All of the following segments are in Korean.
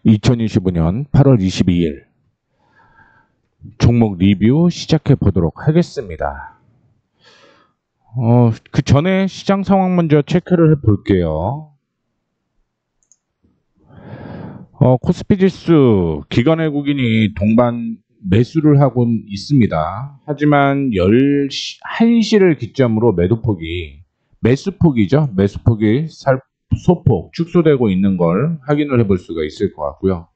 2025년 8월 22일 종목 리뷰 시작해 보도록 하겠습니다. 그 전에 시장 상황 먼저 체크를 해 볼게요. 코스피 지수 기관 외국인이 동반 매수를 하고 있습니다. 하지만 1시를 기점으로 매수폭이죠. 매수폭이 소폭 축소되고 있는 걸 확인을 해볼 수가 있을 것 같고요.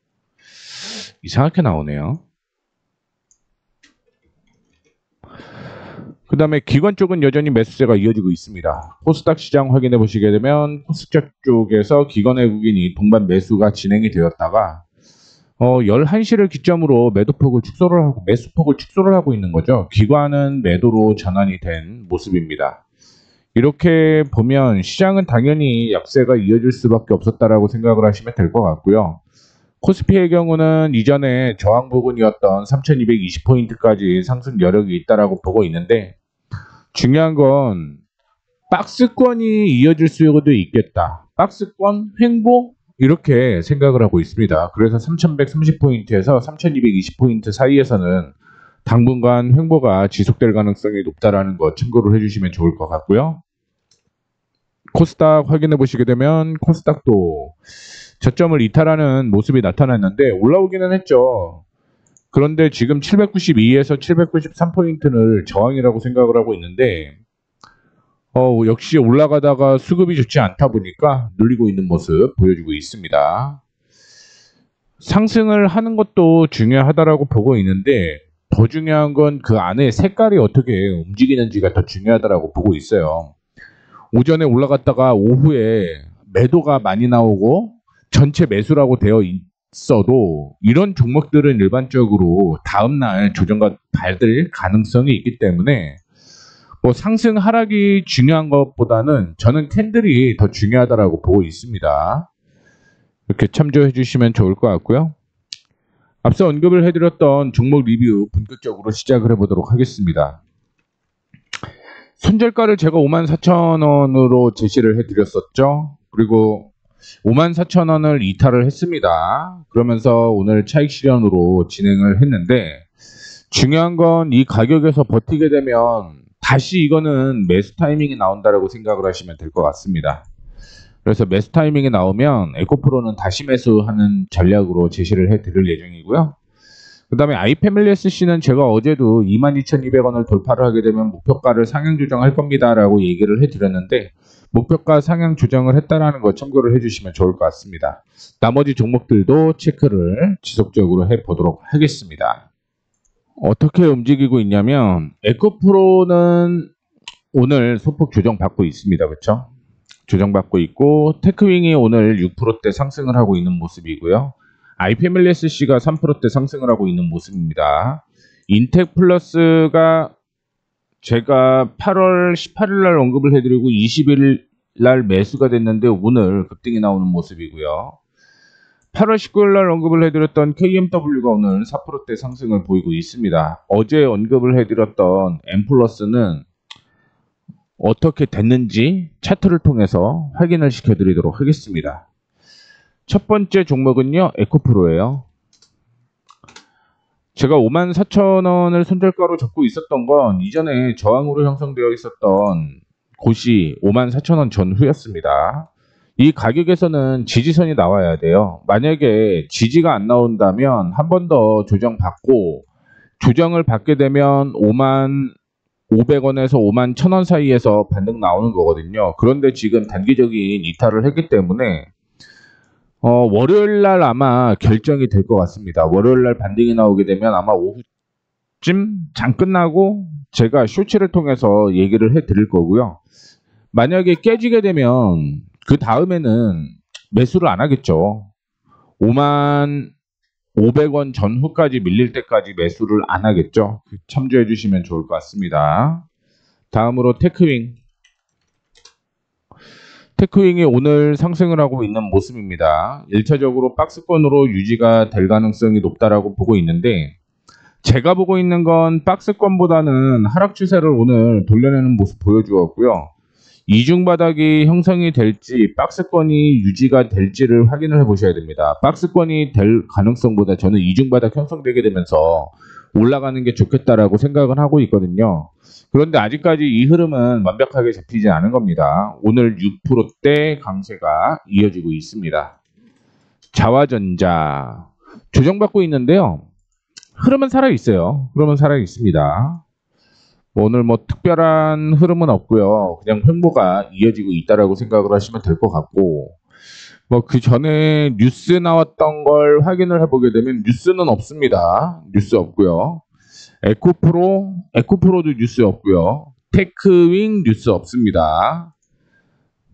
이상하게 나오네요. 그 다음에 기관 쪽은 여전히 매수세가 이어지고 있습니다. 코스닥 시장 확인해 보시게 되면 코스닥 쪽에서 기관 외국인이 동반 매수가 진행이 되었다가 11시를 기점으로 매수폭을 축소를 하고 있는 거죠. 기관은 매도로 전환이 된 모습입니다. 이렇게 보면 시장은 당연히 약세가 이어질 수밖에 없었다라고 생각을 하시면 될 것 같고요. 코스피의 경우는 이전에 저항 부근이었던 3220포인트까지 상승 여력이 있다라고 보고 있는데, 중요한 건 박스권이 이어질 수도 있겠다. 박스권 횡보 이렇게 생각을 하고 있습니다. 그래서 3130포인트에서 3220포인트 사이에서는 당분간 횡보가 지속될 가능성이 높다라는 거 참고를 해주시면 좋을 것 같고요. 코스닥 확인해 보시게 되면 코스닥도 저점을 이탈하는 모습이 나타났는데 올라오기는 했죠. 그런데 지금 792에서 793포인트를 저항이라고 생각을 하고 있는데 역시 올라가다가 수급이 좋지 않다 보니까 눌리고 있는 모습 보여주고 있습니다. 상승을 하는 것도 중요하다라고 보고 있는데 더 중요한 건 그 안에 색깔이 어떻게 움직이는지가 더 중요하다라고 보고 있어요. 오전에 올라갔다가 오후에 매도가 많이 나오고 전체 매수라고 되어 있어도 이런 종목들은 일반적으로 다음날 조정가 받을 가능성이 있기 때문에 상승 하락이 중요한 것보다는 저는 캔들이 더 중요하다라고 보고 있습니다. 이렇게 참조해 주시면 좋을 것 같고요. 앞서 언급을 해드렸던 종목 리뷰 본격적으로 시작을 해보도록 하겠습니다. 손절가를 제가 54,000원으로 제시를 해드렸었죠. 그리고 54,000원을 이탈을 했습니다. 그러면서 오늘 차익 실현으로 진행을 했는데, 중요한 건 이 가격에서 버티게 되면 다시 이거는 매수 타이밍이 나온다라고 생각을 하시면 될 것 같습니다. 그래서 매수 타이밍이 나오면 에코프로는 다시 매수하는 전략으로 제시를 해드릴 예정이고요. 그 다음에 아이패밀리 SC는 제가 어제도 22,200원을 돌파를 하게 되면 목표가를 상향 조정할 겁니다 라고 얘기를 해드렸는데, 목표가 상향 조정을 했다라는 거 참고를 해주시면 좋을 것 같습니다. 나머지 종목들도 체크를 지속적으로 해보도록 하겠습니다. 어떻게 움직이고 있냐면 에코프로는 오늘 소폭 조정받고 있습니다. 그렇죠? 조정받고 있고 테크윙이 오늘 6%대 상승을 하고 있는 모습이고요. 아이패밀리 SC가 3%대 상승을 하고 있는 모습입니다. 인텍플러스가 제가 8월 18일 날 언급을 해드리고 20일 날 매수가 됐는데 오늘 급등이 나오는 모습이고요. 8월 19일 날 언급을 해드렸던 KMW가 오늘 4%대 상승을 보이고 있습니다. 어제 언급을 해드렸던 M플러스는 어떻게 됐는지 차트를 통해서 확인을 시켜드리도록 하겠습니다. 첫 번째 종목은요, 에코프로예요. 제가 54,000원을 손절가로 잡고 있었던 건 이전에 저항으로 형성되어 있었던 곳이 54,000원 전후였습니다. 이 가격에서는 지지선이 나와야 돼요. 만약에 지지가 안 나온다면 한 번 더 조정받고, 조정을 받게 되면 55,000원에서 51,000원 사이에서 반등 나오는 거거든요. 그런데 지금 단기적인 이탈을 했기 때문에 월요일 날 아마 결정이 될 것 같습니다. 월요일 날 반등이 나오게 되면 아마 오후쯤 장 끝나고 제가 쇼츠를 통해서 얘기를 해 드릴 거고요. 만약에 깨지게 되면 그 다음에는 매수를 안 하겠죠. 55,000원 전후까지 밀릴 때까지 매수를 안 하겠죠. 참조해 주시면 좋을 것 같습니다. 다음으로 테크윙. 테크윙이 오늘 상승을 하고 있는 모습입니다. 1차적으로 박스권으로 유지가 될 가능성이 높다라고 보고 있는데, 제가 보고 있는 건 박스권보다는 하락 추세를 오늘 돌려내는 모습 보여주었고요. 이중 바닥이 형성이 될지 박스권이 유지가 될지를 확인을 해 보셔야 됩니다. 박스권이 될 가능성보다 저는 이중 바닥 형성되게 되면서 올라가는 게 좋겠다라고 생각을 하고 있거든요. 그런데 아직까지 이 흐름은 완벽하게 잡히지 않은 겁니다. 오늘 6%대 강세가 이어지고 있습니다. 자화전자 조정받고 있는데요. 흐름은 살아있어요. 흐름은 살아있습니다. 오늘 뭐 특별한 흐름은 없고요. 그냥 횡보가 이어지고 있다라고 생각을 하시면 될 것 같고, 뭐 그 전에 뉴스 나왔던 걸 확인을 해보게 되면 뉴스는 없습니다. 뉴스 없고요. 에코프로도 뉴스 없고요. 테크윙 뉴스 없습니다.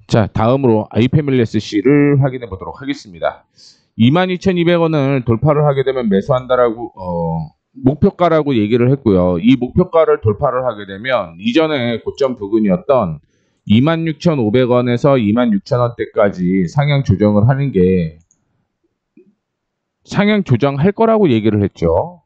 자, 다음으로 아이패밀리SC를 확인해 보도록 하겠습니다. 22,200원을 돌파를 하게 되면 매수한다라고 목표가라고 얘기를 했고요. 이 목표가를 돌파를 하게 되면 이전에 고점 부근이었던 26,500원에서 26,000원대까지 상향 조정을 하는 게 상향 조정할 거라고 얘기를 했죠.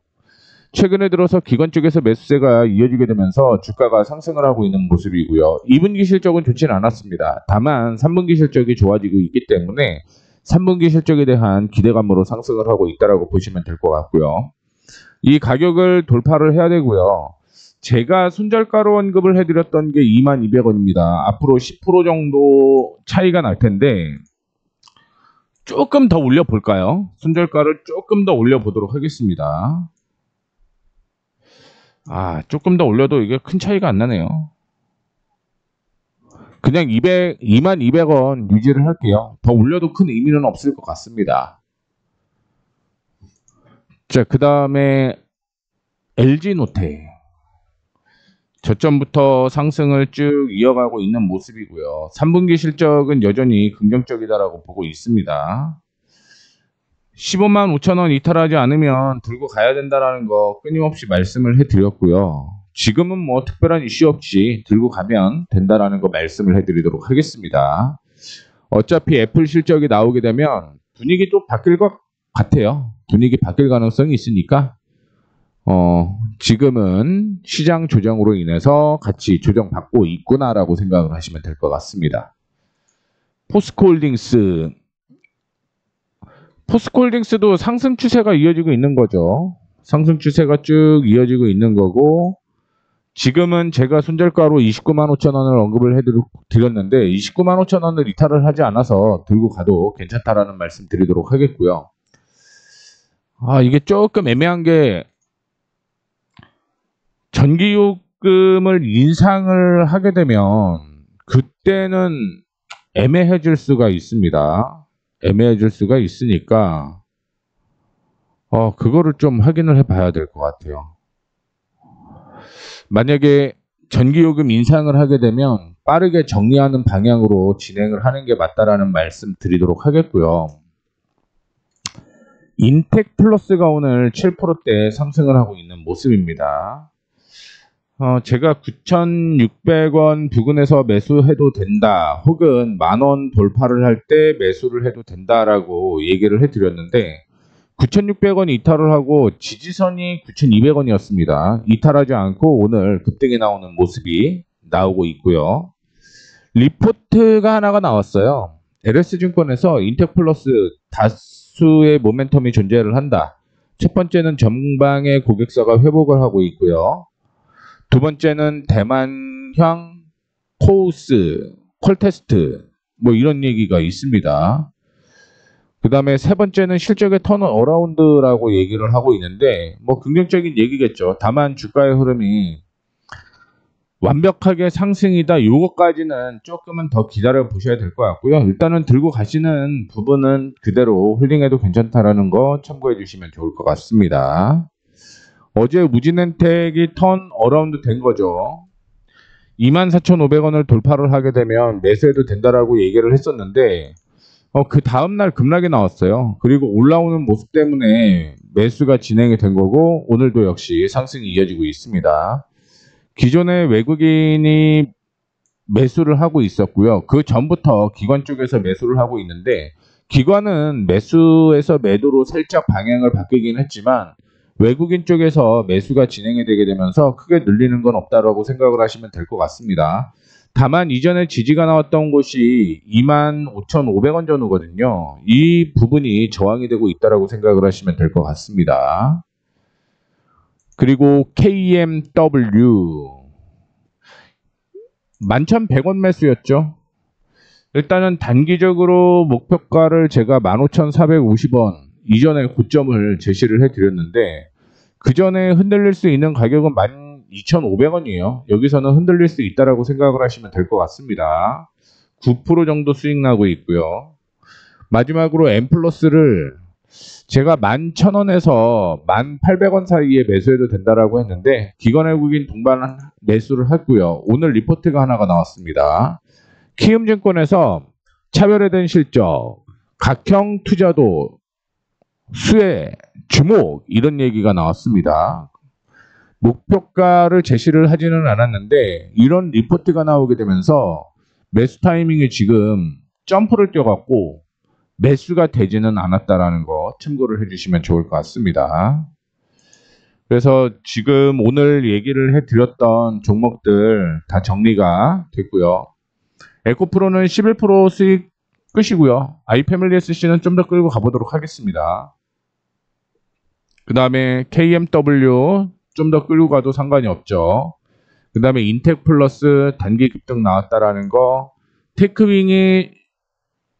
최근에 들어서 기관 쪽에서 매수세가 이어지게 되면서 주가가 상승을 하고 있는 모습이고요. 2분기 실적은 좋지는 않았습니다. 다만 3분기 실적이 좋아지고 있기 때문에 3분기 실적에 대한 기대감으로 상승을 하고 있다고 보시면 될 것 같고요. 이 가격을 돌파를 해야 되고요. 제가 손절가로 언급을 해드렸던 게 22,200원입니다. 앞으로 10% 정도 차이가 날 텐데 조금 더 올려볼까요? 손절가를 조금 더 올려보도록 하겠습니다. 조금 더 올려도 이게 큰 차이가 안 나네요. 그냥 22,200원 유지를 할게요. 더 올려도 큰 의미는 없을 것 같습니다. 자, 그 다음에 LG노태. 저점부터 상승을 쭉 이어가고 있는 모습이고요. 3분기 실적은 여전히 긍정적이다라고 보고 있습니다. 155,000원 이탈하지 않으면 들고 가야 된다라는 거 끊임없이 말씀을 해드렸고요. 지금은 뭐 특별한 이슈 없이 들고 가면 된다라는 거 말씀을 해드리도록 하겠습니다. 어차피 애플 실적이 나오게 되면 분위기 또 바뀔 것 같아요. 분위기 바뀔 가능성이 있으니까 지금은 시장 조정으로 인해서 같이 조정받고 있구나라고 생각을 하시면 될 것 같습니다. 포스코홀딩스도 상승 추세가 이어지고 있는 거죠. 상승 추세가 쭉 이어지고 있는 거고, 지금은 제가 손절가로 295,000원을 언급을 해드렸는데 295,000원을 이탈을 하지 않아서 들고 가도 괜찮다라는 말씀 드리도록 하겠고요. 이게 조금 애매한 게 전기요금을 인상을 하게 되면 그때는 애매해질 수가 있습니다. 애매해질 수가 있으니까 그거를 좀 확인을 해봐야 될 것 같아요. 만약에 전기요금 인상을 하게 되면 빠르게 정리하는 방향으로 진행을 하는 게 맞다라는 말씀 드리도록 하겠고요. 인텍플러스가 오늘 7%대 상승을 하고 있는 모습입니다. 제가 9,600원 부근에서 매수해도 된다, 혹은 10,000원 돌파를 할 때 매수를 해도 된다라고 얘기를 해드렸는데 9,600원 이탈을 하고 지지선이 9,200원이었습니다. 이탈하지 않고 오늘 급등이 나오는 모습이 나오고 있고요. 리포트가 하나가 나왔어요. LS증권에서 인텍플러스 다수의 모멘텀이 존재를 한다. 첫 번째는 전방의 고객사가 회복을 하고 있고요. 두 번째는 대만형 코우스, 퀄테스트 뭐 이런 얘기가 있습니다. 그 다음에 세 번째는 실적의 턴 어라운드라고 얘기를 하고 있는데 뭐 긍정적인 얘기겠죠. 다만 주가의 흐름이 완벽하게 상승이다, 요거까지는 조금은 더 기다려 보셔야 될 것 같고요. 일단은 들고 가시는 부분은 그대로 홀딩해도 괜찮다라는 거 참고해 주시면 좋을 것 같습니다. 어제 무진엔텍이 턴 어라운드 된 거죠. 24,500원을 돌파를 하게 되면 매수해도 된다라고 얘기를 했었는데 그 다음날 급락이 나왔어요. 그리고 올라오는 모습 때문에 매수가 진행이 된 거고 오늘도 역시 상승이 이어지고 있습니다. 기존에 외국인이 매수를 하고 있었고요. 그 전부터 기관 쪽에서 매수를 하고 있는데 기관은 매수에서 매도로 살짝 방향을 바뀌긴 했지만 외국인 쪽에서 매수가 진행이 되게 되면서 크게 늘리는 건 없다라고 생각을 하시면 될 것 같습니다. 다만 이전에 지지가 나왔던 곳이 25,500원 전후거든요. 이 부분이 저항이 되고 있다고 생각을 하시면 될 것 같습니다. 그리고 KMW 11,100원 매수였죠. 일단은 단기적으로 목표가를 제가 15,450원 이전에 고점을 제시를 해드렸는데 그 전에 흔들릴 수 있는 가격은 12,500원이에요. 여기서는 흔들릴 수 있다라고 생각을 하시면 될 것 같습니다. 9% 정도 수익 나고 있고요. 마지막으로 M+를 제가 11,000원에서 1,800원 사이에 매수해도 된다라고 했는데 기관 외국인 동반 매수를 했고요. 오늘 리포트가 하나가 나왔습니다. 키움증권에서 차별화된 실적, 각형 투자도, 수혜, 주목 이런 얘기가 나왔습니다. 목표가를 제시를 하지는 않았는데 이런 리포트가 나오게 되면서 매수 타이밍이 지금 점프를 뛰어갖고 매수가 되지는 않았다라는 거 참고를 해주시면 좋을 것 같습니다. 그래서 지금 오늘 얘기를 해드렸던 종목들 다 정리가 됐고요. 에코프로는 11% 수익 끝이고요. 아이패밀리 SC는 좀 더 끌고 가보도록 하겠습니다. 그 다음에 KMW 좀 더 끌고 가도 상관이 없죠. 그 다음에 인텍플러스 단기 급등 나왔다라는 거, 테크윙이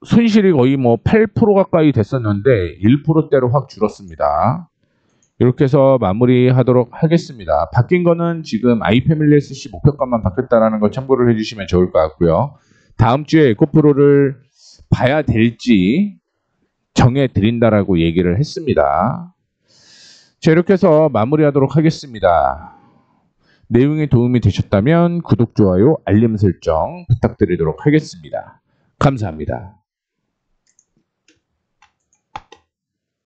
손실이 거의 뭐 8% 가까이 됐었는데 1%대로 확 줄었습니다. 이렇게 해서 마무리하도록 하겠습니다. 바뀐 거는 지금 아이패밀리 SC 목표가만 바뀌었다라는 거 참고를 해주시면 좋을 것 같고요. 다음 주에 에코프로를 봐야 될지 정해드린다라고 얘기를 했습니다. 자, 이렇게 해서 마무리하도록 하겠습니다. 내용이 도움이 되셨다면 구독, 좋아요, 알림 설정 부탁드리도록 하겠습니다. 감사합니다.